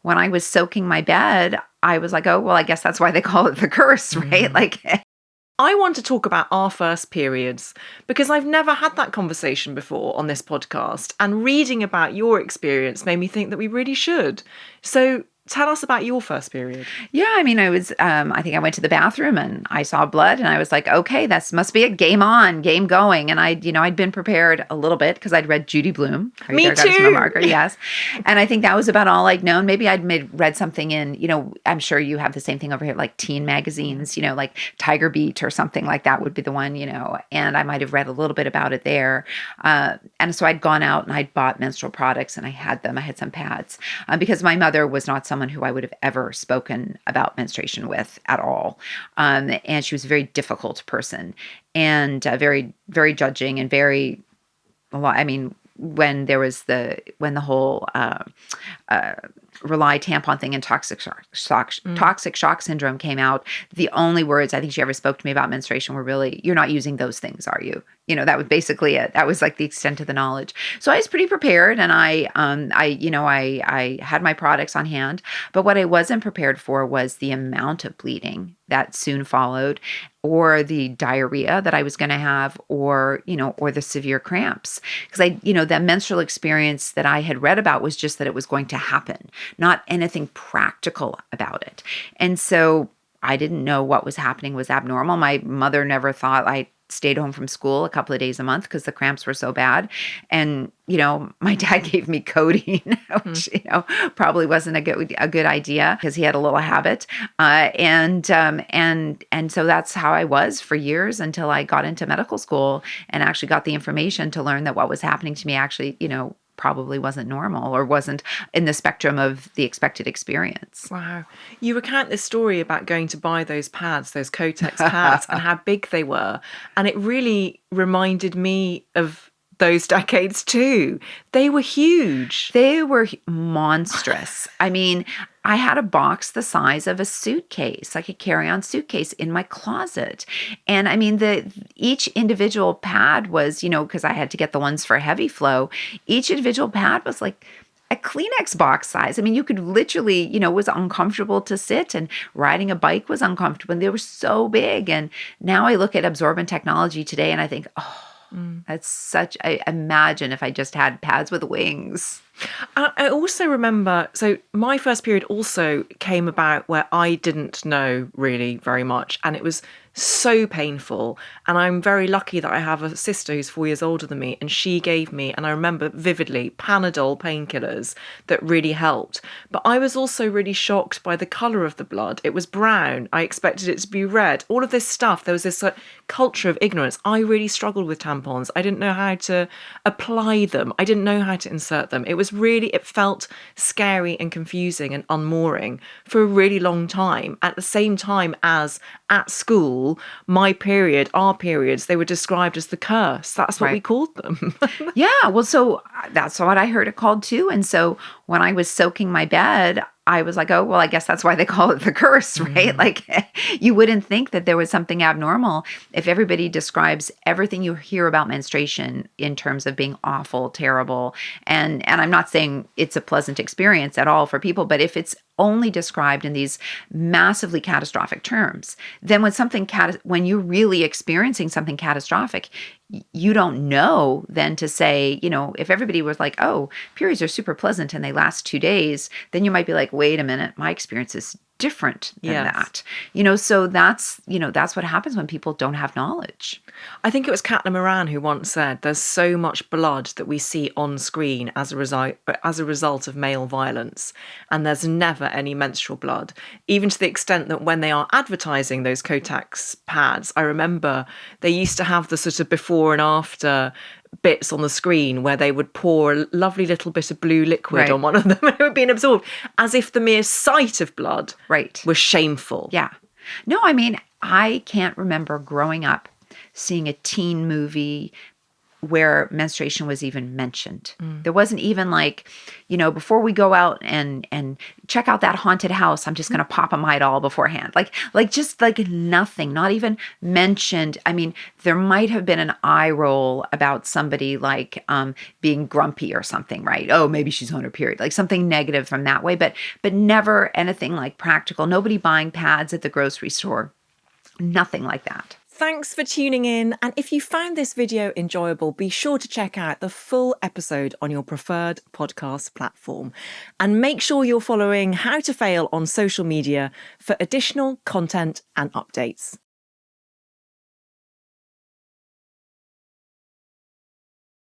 when I was soaking my bed, I was like, oh, well, I guess that's why they call it the curse, right? Like, I want to talk about our first periods because I've never had that conversation before on this podcast. And reading about your experience made me think that we really should. So tell us about your first period. yeah, I mean, I think I went to the bathroom and I saw blood and I was like, okay, this must be a game on, game going. And I'd been prepared a little bit because I'd read Judy Blume. Right Me there, got his too. marker, yes. And I think that was about all I'd known. Maybe read something in, I'm sure you have the same thing over here, like teen magazines, like Tiger Beat or something like that would be the one, and I might have read a little bit about it there. And so I'd gone out and I'd bought menstrual products and I had them. I had some pads because my mother was not someone who I would have ever spoken about menstruation with at all. And she was a very difficult person and very, very judging and very, I mean, when the whole Rely tampon thing and toxic shock syndrome came out, the only words I think she ever spoke to me about menstruation were really, "You're not using those things, are you?" That was basically it. That was like the extent of the knowledge. So I was pretty prepared, and I had my products on hand. But what I wasn't prepared for was the amount of bleeding that soon followed, or the diarrhea that I was going to have, or the severe cramps. Because the menstrual experience that I had read about was just that it was going to happen, not anything practical about it. And so I didn't know what was happening was abnormal. My mother never thought I stayed home from school a couple of days a month because the cramps were so bad. And, my dad gave me codeine, which, probably wasn't a good idea because he had a little habit. And so that's how I was for years until I got into medical school and actually got the information to learn that what was happening to me actually, probably wasn't normal or wasn't in the spectrum of the expected experience. Wow. You recount this story about going to buy those pads, those Kotex pads, and how big they were. And it really reminded me of those decades too. They were huge. They were monstrous. I mean, I had a box the size of a suitcase, like a carry-on suitcase in my closet. And I mean, each individual pad was, because I had to get the ones for heavy flow, each individual pad was like a Kleenex box size. I mean, you could literally, it was uncomfortable to sit, and riding a bike was uncomfortable. And they were so big. And now I look at absorbent technology today and I think, I imagine if I just had pads with wings. I also remember, so my first period also came about where I didn't know really very much, and it was so painful. And I'm very lucky that I have a sister who's 4 years older than me, and she gave me, and I remember vividly, Panadol painkillers that really helped. But I was also really shocked by the colour of the blood. It was brown. I expected it to be red. All of this stuff, there was this culture of ignorance. I really struggled with tampons. I didn't know how to apply them. I didn't know how to insert them. It felt scary and confusing and unmooring for a really long time. At the same time as at school, our periods, they were described as the curse. That's what we called them. Yeah, well, so that's what I heard it called too. And so when I was soaking my bed, I was like, oh, well, I guess that's why they call it the curse, right? Mm-hmm. Like, you wouldn't think that there was something abnormal if everybody describes everything you hear about menstruation in terms of being awful, terrible. And I'm not saying it's a pleasant experience at all for people, but if it's only described in these massively catastrophic terms, then when you're really experiencing something catastrophic, you don't know then to say, if everybody was like, oh, periods are super pleasant and they last 2 days, then you might be like, wait a minute, my experience is different than that. So that's what happens when people don't have knowledge. I think it was Caitlin Moran who once said, there's so much blood that we see on screen as a result of male violence, and there's never any menstrual blood, even to the extent that when they are advertising those Kotex pads, I remember they used to have the sort of before and after bits on the screen where they would pour a lovely little bit of blue liquid on one of them and it would be absorbed, as if the mere sight of blood was shameful. Yeah. No, I mean, I can't remember growing up seeing a teen movie where menstruation was even mentioned. There wasn't even like, before we go out and check out that haunted house, I'm just going to pop a Midol beforehand. Like just like nothing, not even mentioned. I mean, there might have been an eye roll about somebody like being grumpy or something, right? Oh, maybe she's on her period, like something negative from that way, but never anything like practical. Nobody buying pads at the grocery store. Nothing like that. Thanks for tuning in. And if you found this video enjoyable, be sure to check out the full episode on your preferred podcast platform. And make sure you're following How to Fail on social media for additional content and updates.